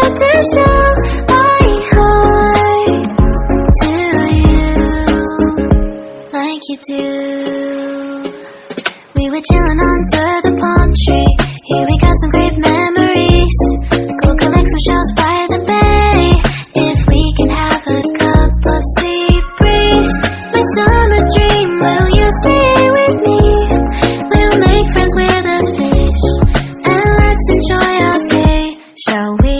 to show my heart to you like you do. We were chilling under the palm tree. Here we got some great memories. Go collect some shells by the bay. If we can have a cup of sea breeze, my summer dream, will you stay with me? We'll make friends with the fish, and let's enjoy our day, shall we?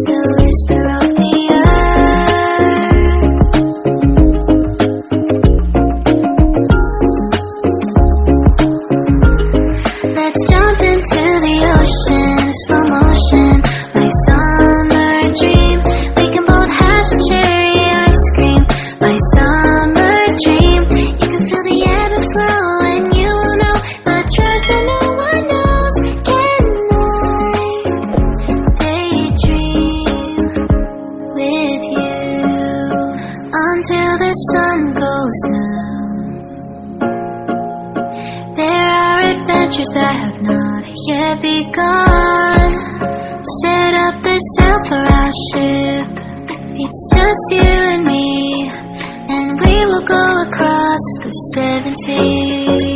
The whisper of the let's jump into the ocean, slow motion, my summer dream. We can both have some cherry ice cream, my summer dream. You can feel the ebb and flow, and you will know the treasure no one knows. Can I daydream with you until the sun goes down? There are adventures that have not yet begun. Set up the sail for our ship. It's just you and me, and we will go across the 7 seas.